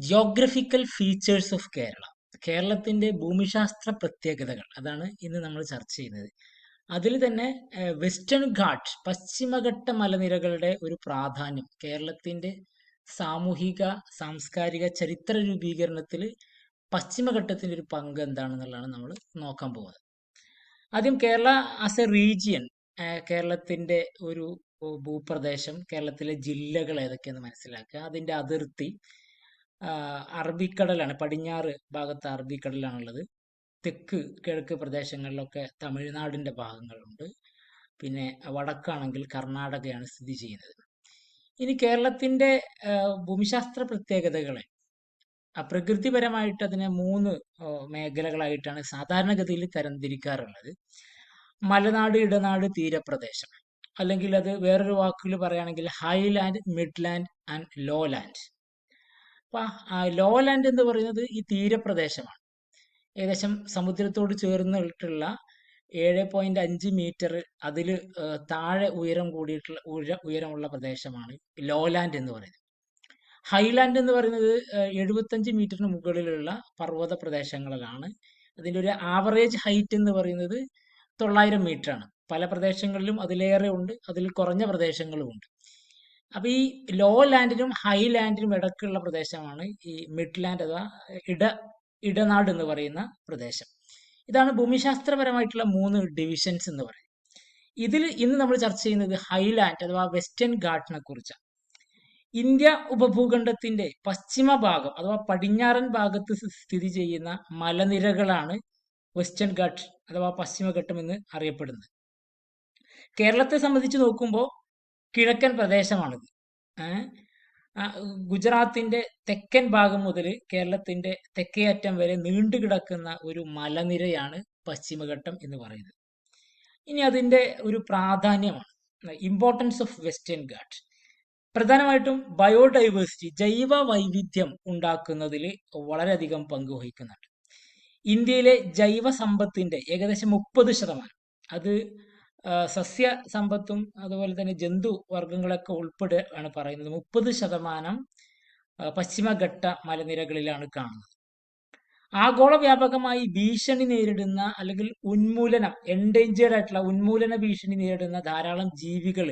Geographical features of Kerala. കേരളത്തിന്റെ ഭൂമിശാസ്ത്ര പ്രത്യേകതകൾ അതാണ് ഇന്ന് നമ്മൾ ചർച്ച ചെയ്യുന്നത്. അതിൽ തന്നെ വെസ്റ്റേൺ ഘാട്ട് പശ്ചിമഘട്ട മലനിരകളുടെ ഒരു പ്രാധാന്യം കേരളത്തിന്റെ സാമൂഹിക സാംസ്കാരിക ചരിത്ര രൂപീകരണത്തിൽ പശ്ചിമഘട്ടത്തിന്റെ ഒരു പങ്ക് എന്താണെന്നുള്ളതാണ് നമ്മൾ നോക്കാൻ പോകുന്നത്. ആദ്യം കേരള ആസ് എ റീജിയൻ, കേരളത്തിന്റെ ഒരു ഭൂപ്രദേശം, കേരളത്തിലെ ജില്ലകൾ ഏതൊക്കെയെന്ന് മനസ്സിലാക്കുക. അതിന്റെ അതിർത്തി അറബിക്കടലാണ്, പടിഞ്ഞാറ് ഭാഗത്ത് അറബിക്കടലാണുള്ളത്. തെക്ക് കിഴക്ക് പ്രദേശങ്ങളിലൊക്കെ തമിഴ്നാടിന്റെ ഭാഗങ്ങളുണ്ട്. പിന്നെ വടക്കാണെങ്കിൽ കർണാടകയാണ് സ്ഥിതി ചെയ്യുന്നത്. ഇനി കേരളത്തിന്റെ ഭൂമിശാസ്ത്ര പ്രത്യേകതകളെ പ്രകൃതിപരമായിട്ട് അതിനെ മൂന്ന് മേഖലകളായിട്ടാണ് സാധാരണഗതിയിൽ തരംതിരിക്കാറുള്ളത്. മലനാട്, ഇടനാട്, തീരപ്രദേശം, അല്ലെങ്കിൽ അത് വേറൊരു വാക്കിൽ പറയുകയാണെങ്കിൽ highland, midland and lowland. അപ്പൊ ലോ ലാൻഡ് എന്ന് പറയുന്നത് ഈ തീരപ്രദേശമാണ്. ഏകദേശം സമുദ്രത്തോട് ചേർന്നിട്ടുള്ള 7.5 മീറ്റർ അതിൽ താഴെ ഉയരം കൂടിയിട്ടുള്ള ഉയരമുള്ള പ്രദേശമാണ് ലോലാൻഡ് എന്ന് പറയുന്നത്. ഹൈലാൻഡ് എന്ന് പറയുന്നത് 75 മീറ്ററിന് മുകളിലുള്ള പർവ്വത പ്രദേശങ്ങളിലാണ്. അതിൻ്റെ ഒരു ആവറേജ് ഹൈറ്റ് എന്ന് പറയുന്നത് 900 മീറ്റർ ആണ്. പല പ്രദേശങ്ങളിലും അതിലേറെ ഉണ്ട്, അതിൽ കുറഞ്ഞ പ്രദേശങ്ങളും ഉണ്ട്. അപ്പൊ ഈ ലോ ലാൻഡിനും ഹൈ ലാൻഡിനും ഇടക്കുള്ള പ്രദേശമാണ് ഈ മിഡ് ലാൻഡ് അഥവാ ഇടനാട് എന്ന് പറയുന്ന പ്രദേശം. ഇതാണ് ഭൂമിശാസ്ത്രപരമായിട്ടുള്ള 3 ഡിവിഷൻസ് എന്ന് പറയുന്നത്. ഇതിൽ ഇന്ന് നമ്മൾ ചർച്ച ചെയ്യുന്നത് ഹൈലാൻഡ് അഥവാ വെസ്റ്റേൺ ഘാട്ടിനെ കുറിച്ചാണ്. ഇന്ത്യ ഉപഭൂഖണ്ഡത്തിന്റെ പശ്ചിമ ഭാഗം അഥവാ പടിഞ്ഞാറൻ ഭാഗത്ത് സ്ഥിതി ചെയ്യുന്ന മലനിരകളാണ് വെസ്റ്റേൺ ഘാട്ട് അഥവാ പശ്ചിമഘട്ടം എന്ന് അറിയപ്പെടുന്നത്. കേരളത്തെ സംബന്ധിച്ച് നോക്കുമ്പോൾ കിഴക്കൻ പ്രദേശമാണിത്. ഗുജറാത്തിന്റെ തെക്കൻ ഭാഗം മുതൽ കേരളത്തിന്റെ തെക്കേ അറ്റം വരെ നീണ്ടുകിടക്കുന്ന ഒരു മലനിരയാണ് പശ്ചിമഘട്ടം എന്ന് പറയുന്നത്. ഇനി അതിന്റെ ഒരു പ്രാധാന്യമാണ് ഇമ്പോർട്ടൻസ് ഓഫ് വെസ്റ്റേൺ ഘാട്ട്. പ്രധാനമായിട്ടും ബയോഡൈവേഴ്സിറ്റി, ജൈവ വൈവിധ്യം ഉണ്ടാക്കുന്നതിൽ വളരെയധികം പങ്ക് വഹിക്കുന്നുണ്ട്. ഇന്ത്യയിലെ ജൈവ സമ്പത്തിന്റെ ഏകദേശം 30% അത് സസ്യ സമ്പത്തും അതുപോലെ തന്നെ ജന്തു വർഗങ്ങളൊക്കെ ഉൾപ്പെടെയാണ് പറയുന്നത്. 30% പശ്ചിമഘട്ട മലനിരകളിലാണ് കാണുന്നത്. ആഗോള വ്യാപകമായി ഭീഷണി നേരിടുന്ന അല്ലെങ്കിൽ ഉന്മൂലനം, എൻഡേഞ്ചേർഡ് ആയിട്ടുള്ള ഉന്മൂലന ഭീഷണി നേരിടുന്ന ധാരാളം ജീവികൾ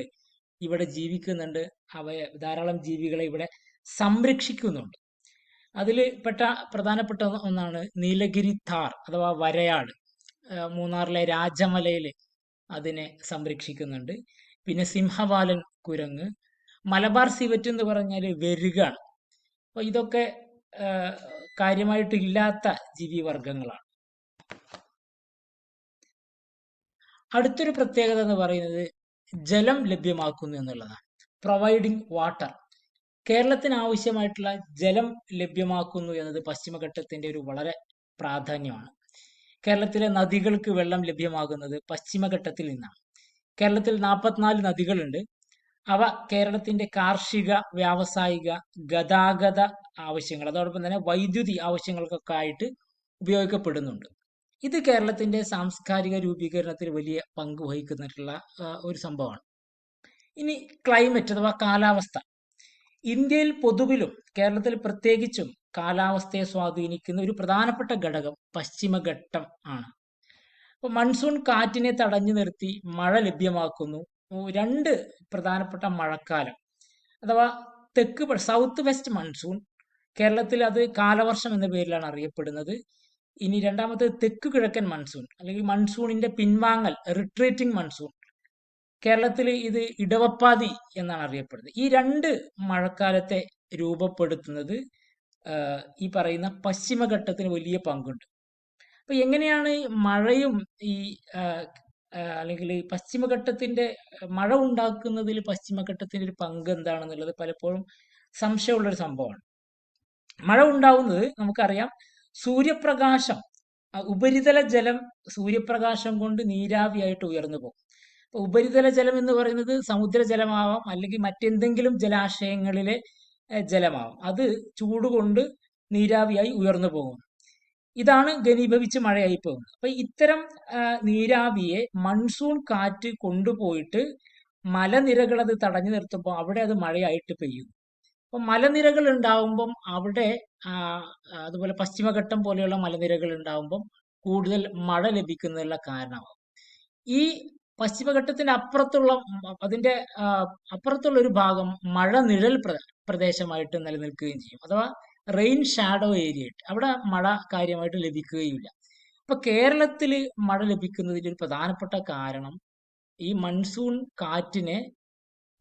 ഇവിടെ ജീവിക്കുന്നുണ്ട്. ധാരാളം ജീവികളെ ഇവിടെ സംരക്ഷിക്കുന്നുണ്ട്. അതിൽ പ്രധാനപ്പെട്ട ഒന്നാണ് നീലഗിരി താർ അഥവാ വരയാട്. മൂന്നാറിലെ രാജമലയിൽ അതിനെ സംരക്ഷിക്കുന്നുണ്ട്. പിന്നെ സിംഹവാലൻ കുരങ്ങ്, മലബാർ സിവറ്റ് എന്ന് പറഞ്ഞാൽ വെരുകാണ്. അപ്പൊ ഇതൊക്കെ കാര്യമായിട്ട് ഇല്ലാത്ത ജീവിവർഗങ്ങളാണ്. അടുത്തൊരു പ്രത്യേകത എന്ന് പറയുന്നത് ജലം ലഭ്യമാക്കുന്നു എന്നുള്ളതാണ്. Providing water. കേരളത്തിന് ആവശ്യമായിട്ടുള്ള ജലം ലഭ്യമാക്കുന്നു എന്നത് പശ്ചിമഘട്ടത്തിന്റെ ഒരു വളരെ പ്രാധാന്യമാണ്. കേരളത്തിലെ നദികൾക്ക് വെള്ളം ലഭ്യമാകുന്നത് പശ്ചിമഘട്ടത്തിൽ നിന്നാണ്. കേരളത്തിൽ 44 നദികളുണ്ട്. അവ കേരളത്തിന്റെ കാർഷിക, വ്യാവസായിക, ഗതാഗത ആവശ്യങ്ങൾ, അതോടൊപ്പം തന്നെ വൈദ്യുതി ആവശ്യങ്ങൾക്കൊക്കെ ആയിട്ട് ഉപയോഗിക്കപ്പെടുന്നുണ്ട്. ഇത് കേരളത്തിന്റെ സാംസ്കാരിക രൂപീകരണത്തിൽ വലിയ പങ്ക് വഹിക്കുന്നിട്ടുള്ള ഒരു സംഭവമാണ്. ഇനി ക്ലൈമറ്റ് അഥവാ കാലാവസ്ഥ. ഇന്ത്യയിൽ പൊതുവിലും കേരളത്തിൽ പ്രത്യേകിച്ചും കാലാവസ്ഥയെ സ്വാധീനിക്കുന്ന ഒരു പ്രധാനപ്പെട്ട ഘടകം പശ്ചിമഘട്ടം ആണ്. അപ്പോൾ മൺസൂൺ കാറ്റിനെ തടഞ്ഞു നിർത്തി മഴ ലഭ്യമാക്കുന്നു. 2 പ്രധാനപ്പെട്ട മഴക്കാലം അഥവാ സൗത്ത് വെസ്റ്റ് മൺസൂൺ, കേരളത്തിൽ അത് കാലവർഷം എന്ന പേരിലാണ് അറിയപ്പെടുന്നത്. ഇനി രണ്ടാമത് തെക്ക് കിഴക്കൻ മൺസൂൺ അല്ലെങ്കിൽ മൺസൂണിന്റെ പിൻവാങ്ങൽ, റിട്രീറ്റിംഗ് മൺസൂൺ, കേരളത്തിൽ ഇത് ഇടവപ്പാതി എന്നാണ് അറിയപ്പെടുന്നത്. ഈ 2 മഴക്കാലത്തെ രൂപപ്പെടുത്തുന്നത് ഈ പറയുന്ന പശ്ചിമഘട്ടത്തിന് വലിയ പങ്കുണ്ട്. അപ്പൊ എങ്ങനെയാണ് മഴയും ഈ അല്ലെങ്കിൽ ഈ പശ്ചിമഘട്ടത്തിന്റെ മഴ ഉണ്ടാക്കുന്നതിൽ പശ്ചിമഘട്ടത്തിന്റെ ഒരു പങ്ക് എന്താണെന്നുള്ളത് പലപ്പോഴും സംശയമുള്ളൊരു സംഭവമാണ്. മഴ ഉണ്ടാവുന്നത് നമുക്കറിയാം, സൂര്യപ്രകാശം, ഉപരിതല ജലം സൂര്യപ്രകാശം കൊണ്ട് നീരാവിയായിട്ട് ഉയർന്നു പോകും. അപ്പൊ ഉപരിതല ജലം എന്ന് പറയുന്നത് സമുദ്രജലമാവാം അല്ലെങ്കിൽ മറ്റെന്തെങ്കിലും ജലാശയങ്ങളിലെ ജലമാവാം. അത് ചൂടുകൊണ്ട് നീരാവിയായി ഉയർന്നു പോകും. ഇതാണ് ഘനീഭവിച്ച് മഴയായി പോകുന്നത്. അപ്പൊ ഇത്തരം നീരാവിയെ മൺസൂൺ കാറ്റ് കൊണ്ടുപോയിട്ട് മലനിരകൾ അത് തടഞ്ഞു നിർത്തുമ്പോൾ അവിടെ അത് മഴയായിട്ട് പെയ്യുന്നു. അപ്പം മലനിരകൾ ഉണ്ടാവുമ്പം അവിടെ ആ, അതുപോലെ പശ്ചിമഘട്ടം പോലെയുള്ള മലനിരകൾ ഉണ്ടാവുമ്പം കൂടുതൽ മഴ ലഭിക്കുന്നതിനുള്ള കാരണമാകും. ഈ പശ്ചിമഘട്ടത്തിന്റെ അപ്പുറത്തുള്ള അതിന്റെ ആ, അപ്പുറത്തുള്ള ഒരു ഭാഗം മഴ നിഴൽ പ്രദേശമായിട്ട് നിലനിൽക്കുകയും ചെയ്യും. അഥവാ റെയിൻ ഷാഡോ ഏരിയ ആയിട്ട് അവിടെ മഴ കാര്യമായിട്ട് ലഭിക്കുകയില്ല. അപ്പൊ കേരളത്തിൽ മഴ ലഭിക്കുന്നതിന്റെ ഒരു പ്രധാനപ്പെട്ട കാരണം ഈ മൺസൂൺ കാറ്റിനെ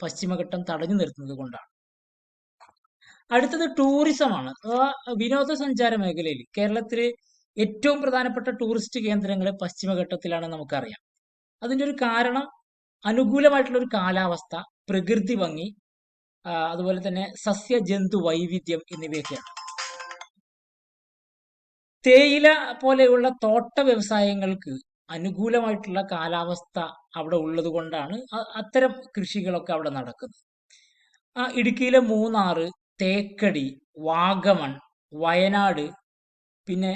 പശ്ചിമഘട്ടം തടഞ്ഞു നിർത്തുന്നത് കൊണ്ടാണ്. അടുത്തത് ടൂറിസമാണ്, അഥവാ വിനോദസഞ്ചാര മേഖലയിൽ കേരളത്തിലെ ഏറ്റവും പ്രധാനപ്പെട്ട ടൂറിസ്റ്റ് കേന്ദ്രങ്ങൾ പശ്ചിമഘട്ടത്തിലാണ് നമുക്കറിയാം. അതിന്റെ ഒരു കാരണം അനുകൂലമായിട്ടുള്ള ഒരു കാലാവസ്ഥ, പ്രകൃതി ഭംഗി, അതുപോലെ തന്നെ സസ്യ ജന്തു വൈവിധ്യം എന്നിവയൊക്കെയാണ്. തേയില പോലെയുള്ള തോട്ട വ്യവസായങ്ങൾക്ക് അനുകൂലമായിട്ടുള്ള കാലാവസ്ഥ അവിടെ ഉള്ളത് കൊണ്ടാണ് അത്തരം കൃഷികളൊക്കെ അവിടെ നടക്കുന്നത്. ഇടുക്കിയിലെ മൂന്നാറ്, തേക്കടി, വാഗമൺ, വയനാട്, പിന്നെ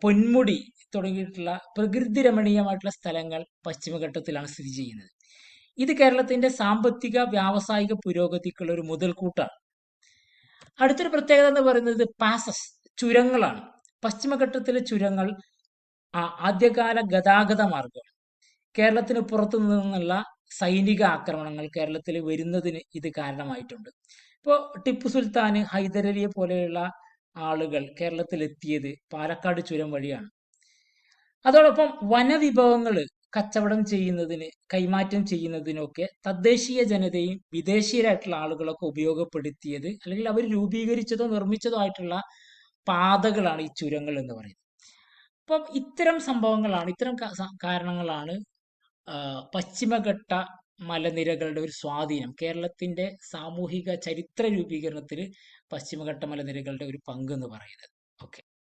പൊന്മുടി തുടങ്ങിയിട്ടുള്ള പ്രകൃതി രമണീയമായിട്ടുള്ള സ്ഥലങ്ങൾ പശ്ചിമഘട്ടത്തിലാണ് സ്ഥിതി ചെയ്യുന്നത്. ഇത് കേരളത്തിന്റെ സാമ്പത്തിക വ്യാവസായിക പുരോഗതിക്കുള്ള ഒരു മുതൽക്കൂട്ടാണ്. അടുത്തൊരു പ്രത്യേകത എന്ന് പറയുന്നത് പാസസ്, ചുരങ്ങളാണ്. പശ്ചിമഘട്ടത്തിലെ ചുരങ്ങൾ ആദ്യകാല ഗതാഗത മാർഗം. കേരളത്തിന് പുറത്തു നിന്നുള്ള സൈനിക ആക്രമണങ്ങൾ കേരളത്തിൽ വരുന്നതിന് ഇത് കാരണമായിട്ടുണ്ട്. ഇപ്പോൾ ടിപ്പു സുൽത്താൻ, ഹൈദരലിയെ പോലെയുള്ള ആളുകൾ കേരളത്തിൽ എത്തിയത് പാലക്കാട് ചുരം വഴിയാണ്. അതോടൊപ്പം വനവിഭവങ്ങൾ കച്ചവടം ചെയ്യുന്നതിന്, കൈമാറ്റം ചെയ്യുന്നതിനൊക്കെ തദ്ദേശീയ ജനതയും വിദേശീയരായിട്ടുള്ള ആളുകളൊക്കെ ഉപയോഗപ്പെടുത്തിയത്, അല്ലെങ്കിൽ അവർ രൂപീകരിച്ചതോ നിർമ്മിച്ചതോ ആയിട്ടുള്ള പാതകളാണ് ഈ ചുരങ്ങൾ എന്ന് പറയുന്നത്. അപ്പം ഇത്തരം സംഭവങ്ങളാണ്, ഇത്തരം കാരണങ്ങളാണ് പശ്ചിമഘട്ട മലനിരകളുടെ ഒരു സ്വാധീനം, കേരളത്തിന്റെ സാമൂഹിക ചരിത്ര രൂപീകരണത്തിൽ പശ്ചിമഘട്ട മലനിരകളുടെ ഒരു പങ്ക് എന്ന് പറയുന്നത്. ഓക്കെ.